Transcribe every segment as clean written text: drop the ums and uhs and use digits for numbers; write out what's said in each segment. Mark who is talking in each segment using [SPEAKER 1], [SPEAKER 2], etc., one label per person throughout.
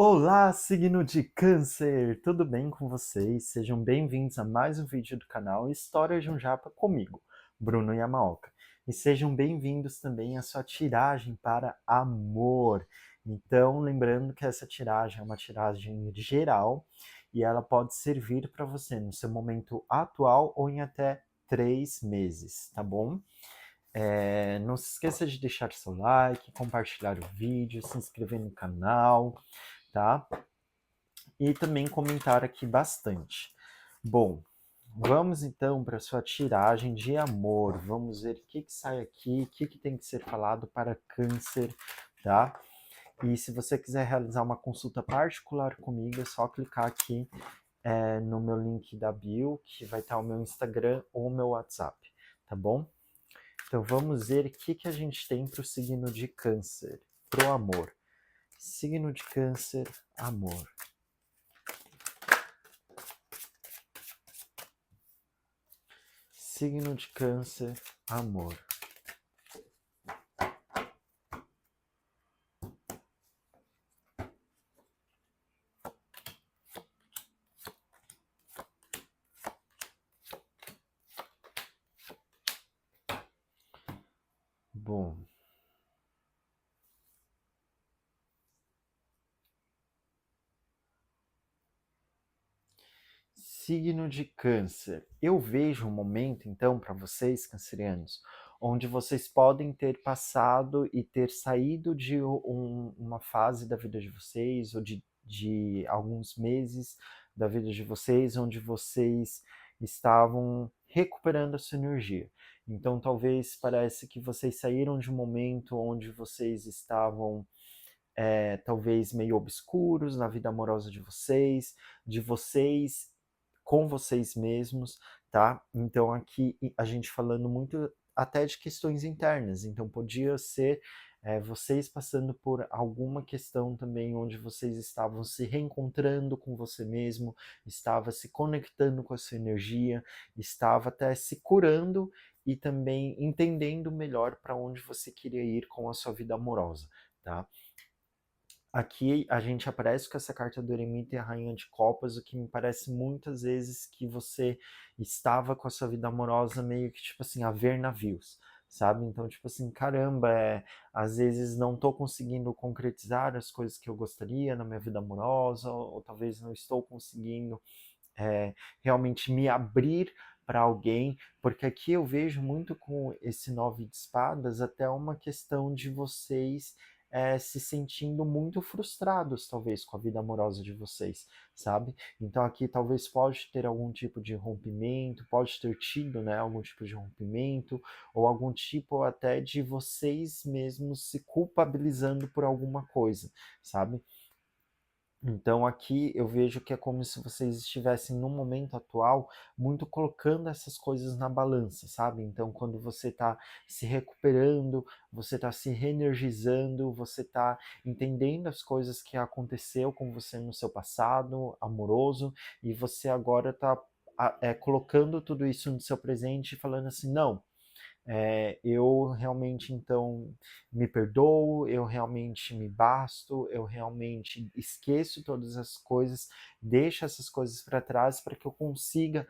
[SPEAKER 1] Olá, signo de Câncer! Tudo bem com vocês? Sejam bem-vindos a mais um vídeo do canal História de um Japa comigo, Bruno Yamaoka. E sejam bem-vindos também à sua tiragem para amor. Então, lembrando que essa tiragem é uma tiragem geral e ela pode servir para você no seu momento atual ou em até 3 meses, tá bom? Não se esqueça de deixar seu like, compartilhar o vídeo, se inscrever no canal, tá? E também comentar aqui bastante. Bom, vamos então para a sua tiragem de amor. Vamos ver o que sai aqui, o que tem que ser falado para Câncer, tá? E se você quiser realizar uma consulta particular comigo, é só clicar aqui no meu link da bio, que vai estar o meu Instagram ou o meu WhatsApp, tá bom? Então vamos ver o que a gente tem para o signo de Câncer, pro amor. Signo de Câncer, amor. Signo de Câncer, amor. Bom, signo de Câncer. Eu vejo um momento, então, para vocês, cancerianos, onde vocês podem ter passado e ter saído de uma fase da vida de vocês, ou de alguns meses da vida de vocês, onde vocês estavam recuperando a sua energia. Então, talvez parece que vocês saíram de um momento onde vocês estavam talvez meio obscuros na vida amorosa de vocês com vocês mesmos, tá? Então aqui a gente falando muito até de questões internas, então podia ser vocês passando por alguma questão também onde vocês estavam se reencontrando com você mesmo, estava se conectando com a sua energia, estava até se curando e também entendendo melhor para onde você queria ir com a sua vida amorosa, tá? Aqui a gente aparece com essa carta do eremita e a rainha de copas, o que me parece muitas vezes que você estava com a sua vida amorosa meio que tipo assim, a ver navios, sabe? Então, tipo assim, caramba, às vezes não estou conseguindo concretizar as coisas que eu gostaria na minha vida amorosa, ou talvez não estou conseguindo realmente me abrir para alguém, porque aqui eu vejo muito com esse 9 de espadas até uma questão de vocês se sentindo muito frustrados, talvez, com a vida amorosa de vocês, sabe? Então aqui talvez pode ter algum tipo de rompimento, pode ter tido, né, algum tipo de rompimento, ou algum tipo até de vocês mesmos se culpabilizando por alguma coisa, sabe? Então aqui eu vejo que é como se vocês estivessem no momento atual muito colocando essas coisas na balança, sabe? Então quando você está se recuperando, você está se reenergizando, você está entendendo as coisas que aconteceu com você no seu passado amoroso e você agora está colocando tudo isso no seu presente e falando assim, não, eu realmente então me perdoo, eu realmente me basto, eu realmente esqueço todas as coisas, deixo essas coisas para trás para que eu consiga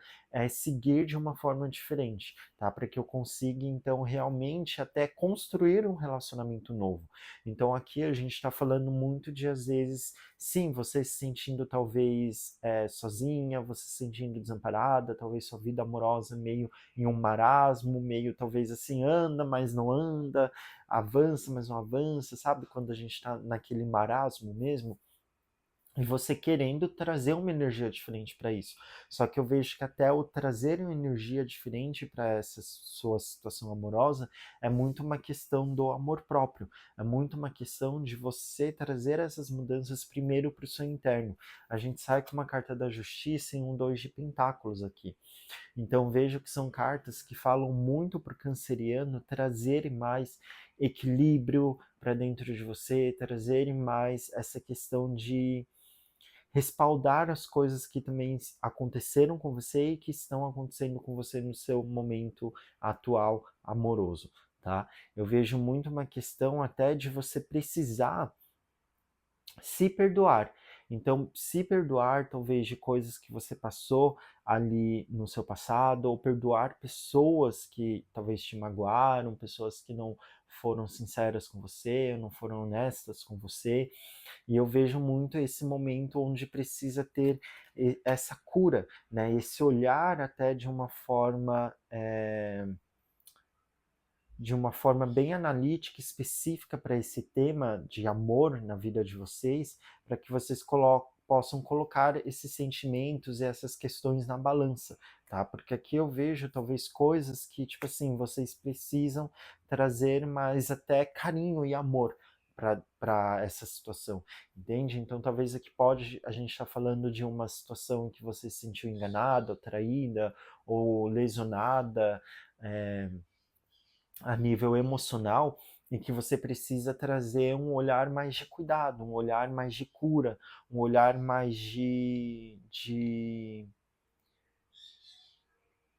[SPEAKER 1] seguir de uma forma diferente, tá? Para que eu consiga então realmente até construir um relacionamento novo. Então aqui a gente está falando muito de às vezes, sim, você se sentindo talvez sozinha, você se sentindo desamparada, talvez sua vida amorosa meio em um marasmo, meio talvez assim, anda, mas não anda, avança, mas não avança, sabe? Quando a gente está naquele marasmo mesmo, e você querendo trazer uma energia diferente para isso. Só que eu vejo que até o trazer uma energia diferente para essa sua situação amorosa é muito uma questão do amor próprio. É muito uma questão de você trazer essas mudanças primeiro para o seu interno. A gente sai com uma carta da justiça e um 2 de pentáculos aqui. Então vejo que são cartas que falam muito para o canceriano trazerem mais equilíbrio para dentro de você, trazerem mais essa questão de respaldar as coisas que também aconteceram com você e que estão acontecendo com você no seu momento atual amoroso, tá? Eu vejo muito uma questão até de você precisar se perdoar. Então, se perdoar talvez de coisas que você passou ali no seu passado, ou perdoar pessoas que talvez te magoaram, pessoas que não foram sinceras com você, não foram honestas com você. E eu vejo muito esse momento onde precisa ter essa cura, né? Esse olhar até de uma forma bem analítica, específica para esse tema de amor na vida de vocês, para que vocês possam colocar esses sentimentos e essas questões na balança, tá? Porque aqui eu vejo talvez coisas que, tipo assim, vocês precisam trazer mais até carinho e amor para essa situação, entende? Então talvez aqui a gente está falando de uma situação em que você se sentiu enganada, traída ou lesionada, a nível emocional, em que você precisa trazer um olhar mais de cuidado, um olhar mais de cura, um olhar mais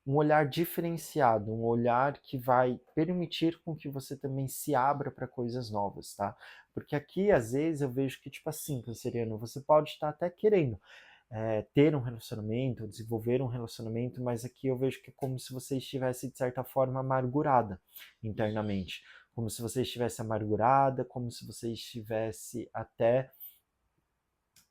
[SPEAKER 1] um olhar diferenciado, um olhar que vai permitir com que você também se abra para coisas novas, tá? Porque aqui, às vezes, eu vejo que, tipo assim, canceriano, você pode estar até querendo ter um relacionamento, desenvolver um relacionamento, mas aqui eu vejo que é como se você estivesse, de certa forma, amargurada internamente. Como se você estivesse amargurada, como se você estivesse até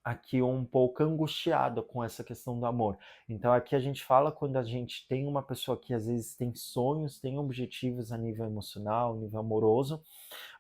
[SPEAKER 1] aqui um pouco angustiada com essa questão do amor. Então aqui a gente fala quando a gente tem uma pessoa que às vezes tem sonhos, tem objetivos a nível emocional, a nível amoroso,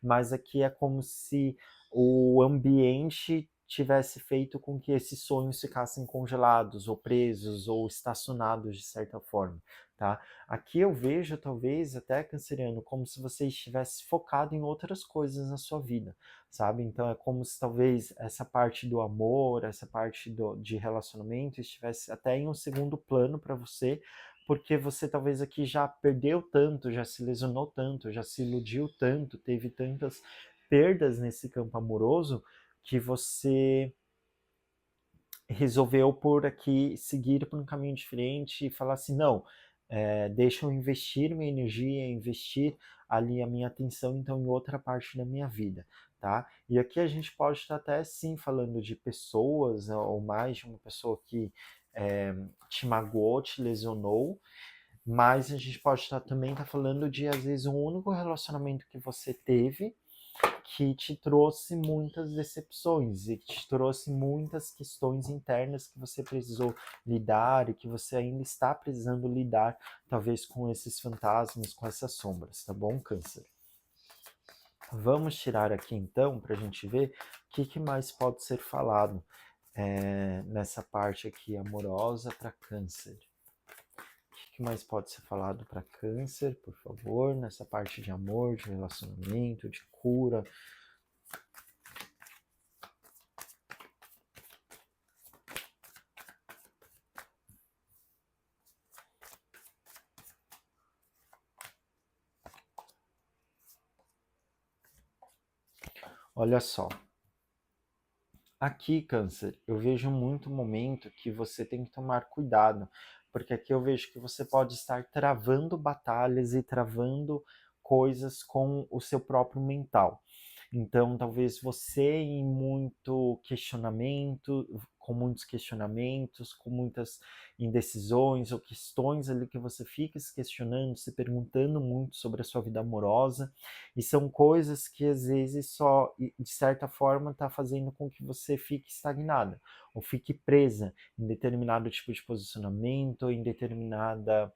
[SPEAKER 1] mas aqui é como se o ambiente tivesse feito com que esses sonhos ficassem congelados, ou presos, ou estacionados de certa forma, tá? Aqui eu vejo, talvez, até canceriano, como se você estivesse focado em outras coisas na sua vida, sabe? Então é como se talvez essa parte do amor, essa parte de relacionamento estivesse até em um segundo plano para você, porque você talvez aqui já perdeu tanto, já se lesionou tanto, já se iludiu tanto, teve tantas perdas nesse campo amoroso, que você resolveu por aqui seguir por um caminho diferente e falar assim, não, deixa eu investir minha energia, investir ali a minha atenção então em outra parte da minha vida, tá? E aqui a gente pode estar até sim falando de pessoas, né, ou mais de uma pessoa que te magoou, te lesionou, mas a gente pode estar também falando de às vezes um único relacionamento que você teve que te trouxe muitas decepções e que te trouxe muitas questões internas que você precisou lidar e que você ainda está precisando lidar, talvez com esses fantasmas, com essas sombras, tá bom, Câncer? Vamos tirar aqui então para a gente ver o que mais pode ser falado nessa parte aqui amorosa para Câncer. O que mais pode ser falado para Câncer, por favor, nessa parte de amor, de relacionamento, de cura? Olha só, aqui, Câncer, eu vejo muito momento que você tem que tomar cuidado, porque aqui eu vejo que você pode estar travando batalhas e travando coisas com o seu próprio mental. Então, talvez você em muito questionamento, com muitos questionamentos, com muitas indecisões ou questões ali que você fica se questionando, se perguntando muito sobre a sua vida amorosa, e são coisas que às vezes só, de certa forma, está fazendo com que você fique estagnada ou fique presa em determinado tipo de posicionamento, em determinada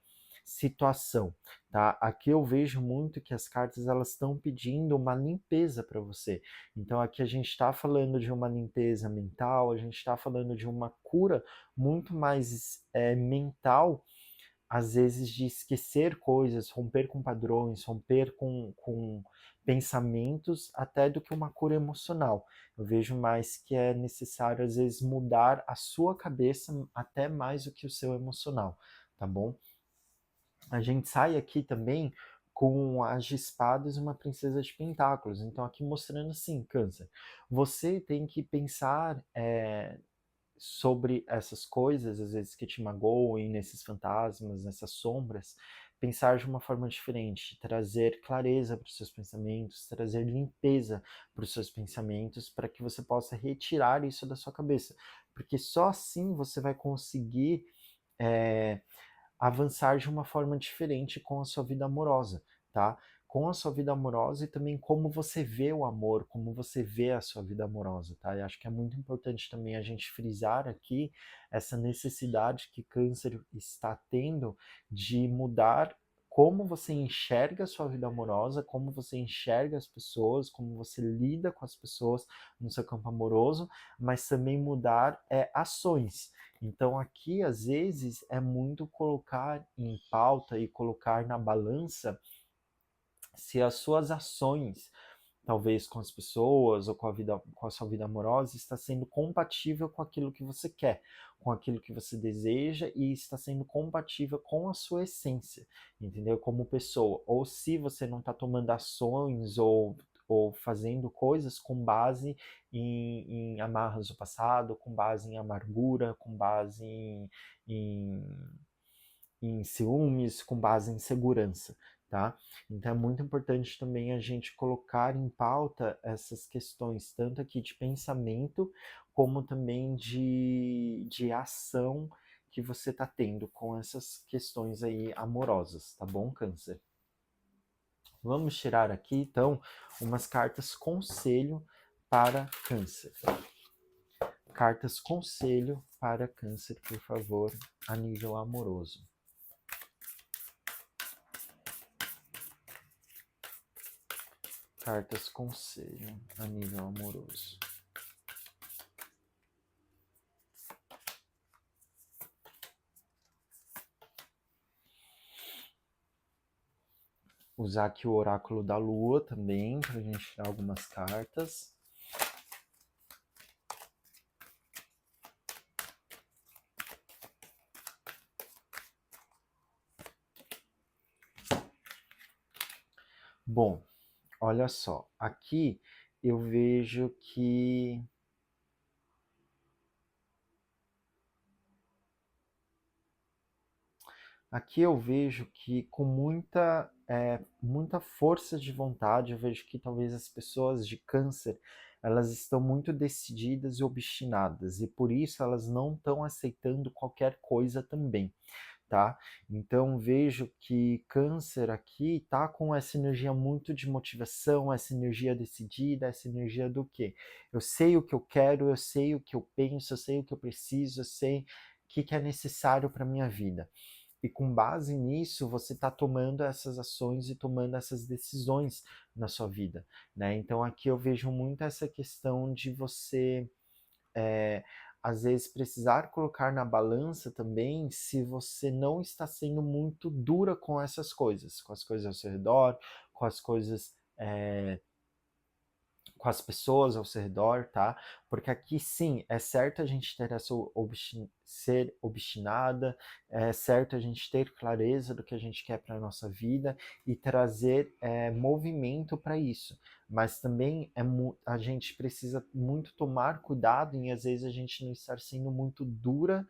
[SPEAKER 1] situação, tá? Aqui eu vejo muito que as cartas elas estão pedindo uma limpeza para você. Então aqui a gente está falando de uma limpeza mental, a gente está falando de uma cura muito mais mental, às vezes de esquecer coisas, romper com padrões, romper com pensamentos, até do que uma cura emocional. Eu vejo mais que é necessário, às vezes, mudar a sua cabeça até mais do que o seu emocional, tá bom? A gente sai aqui também com as de espadas e uma princesa de pentáculos. Então, aqui mostrando assim, Câncer, você tem que pensar sobre essas coisas, às vezes que te magoam, nesses fantasmas, nessas sombras, pensar de uma forma diferente, trazer clareza para os seus pensamentos, trazer limpeza para os seus pensamentos, para que você possa retirar isso da sua cabeça, porque só assim você vai conseguir avançar de uma forma diferente com a sua vida amorosa, tá? Com a sua vida amorosa e também como você vê o amor, como você vê a sua vida amorosa, tá? Eu acho que é muito importante também a gente frisar aqui essa necessidade que Câncer está tendo de mudar como você enxerga a sua vida amorosa, como você enxerga as pessoas, como você lida com as pessoas no seu campo amoroso, mas também mudar ações. Então aqui, às vezes, é muito colocar em pauta e colocar na balança se as suas ações, talvez com as pessoas ou com a sua vida amorosa, está sendo compatível com aquilo que você quer, com aquilo que você deseja e está sendo compatível com a sua essência, entendeu? Como pessoa. Ou se você não está tomando ações ou fazendo coisas com base em amarras do passado, com base em amargura, com base em ciúmes, com base em segurança, tá? Então é muito importante também a gente colocar em pauta essas questões, tanto aqui de pensamento, como também de ação que você está tendo com essas questões aí amorosas, tá bom, Câncer? Vamos tirar aqui, então, umas cartas conselho para Câncer. Cartas conselho para Câncer, por favor, a nível amoroso. Cartas conselho a nível amoroso. Usar aqui o oráculo da lua também, para a gente tirar algumas cartas. Bom, olha só, aqui eu vejo que com muita força de vontade, eu vejo que talvez as pessoas de Câncer, elas estão muito decididas e obstinadas, e por isso elas não estão aceitando qualquer coisa também, tá? Então vejo que Câncer aqui tá com essa energia muito de motivação, essa energia decidida, essa energia do quê? Eu sei o que eu quero, eu sei o que eu penso, eu sei o que eu preciso, eu sei o que é necessário para minha vida. E com base nisso, você está tomando essas ações e tomando essas decisões na sua vida, né? Então aqui eu vejo muito essa questão de você às vezes precisar colocar na balança também se você não está sendo muito dura com essas coisas, com as coisas ao seu redor, com as coisas com as pessoas ao seu redor, tá? Porque aqui sim, é certo a gente ter ser obstinada, é certo a gente ter clareza do que a gente quer para a nossa vida e trazer movimento para isso. Mas também a gente precisa muito tomar cuidado em às vezes a gente não estar sendo muito dura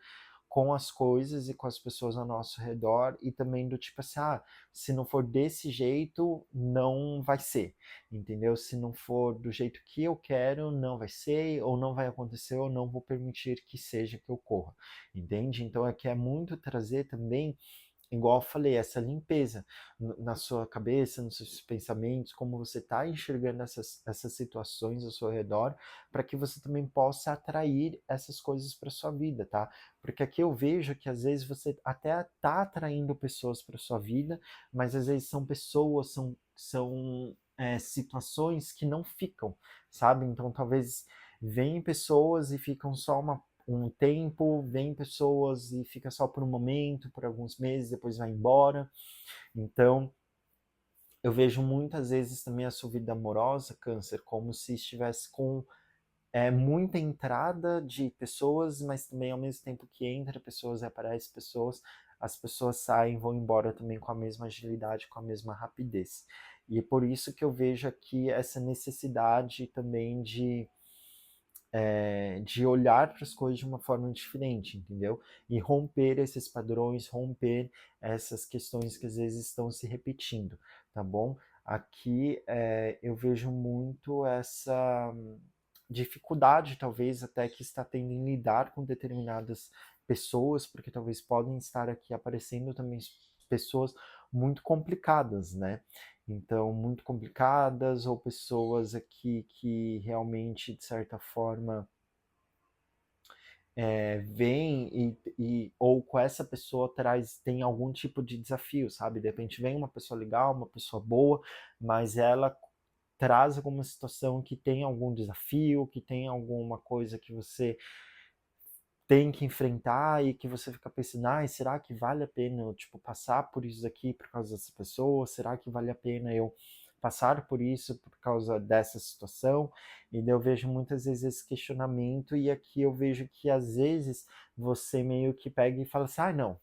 [SPEAKER 1] com as coisas e com as pessoas ao nosso redor e também do tipo assim, se não for desse jeito, não vai ser, entendeu? Se não for do jeito que eu quero, não vai ser, ou não vai acontecer, ou não vou permitir que seja que ocorra, entende? Então aqui é muito trazer também, igual eu falei, essa limpeza na sua cabeça, nos seus pensamentos, como você está enxergando essas situações ao seu redor, para que você também possa atrair essas coisas para sua vida, tá? Porque aqui eu vejo que às vezes você até está atraindo pessoas para sua vida, mas às vezes são pessoas, são situações que não ficam, sabe? Então talvez vêm pessoas e ficam só um tempo, vem pessoas e fica só por um momento, por alguns meses, depois vai embora. Então, eu vejo muitas vezes também a sua vida amorosa, Câncer, como se estivesse com muita entrada de pessoas, mas também ao mesmo tempo que entra pessoas e aparece pessoas, as pessoas saem e vão embora também com a mesma agilidade, com a mesma rapidez. E é por isso que eu vejo aqui essa necessidade também de de olhar para as coisas de uma forma diferente, entendeu? E romper esses padrões, romper essas questões que às vezes estão se repetindo, tá bom? Aqui eu vejo muito essa dificuldade, talvez até que está tendo em lidar com determinadas pessoas, porque talvez podem estar aqui aparecendo também pessoas muito complicadas, né? Então, muito complicadas, ou pessoas aqui que realmente, de certa forma, vem ou com essa pessoa tem algum tipo de desafio, sabe? De repente vem uma pessoa legal, uma pessoa boa, mas ela traz alguma situação que tem algum desafio, que tem alguma coisa que você tem que enfrentar e que você fica pensando, será que vale a pena eu, tipo, passar por isso aqui por causa dessa pessoa? Será que vale a pena eu passar por isso por causa dessa situação? E daí eu vejo muitas vezes esse questionamento e aqui eu vejo que às vezes você meio que pega e fala assim, não,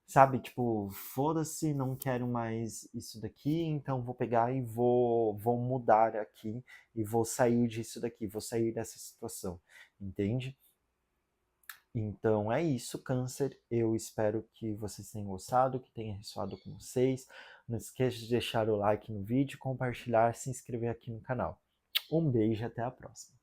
[SPEAKER 1] sabe, tipo, foda-se, não quero mais isso daqui, então vou pegar e vou mudar aqui e vou sair disso daqui, vou sair dessa situação, entende? Então é isso, Câncer. Eu espero que vocês tenham gostado, que tenha ressoado com vocês. Não esqueça de deixar o like no vídeo, compartilhar, se inscrever aqui no canal. Um beijo e até a próxima.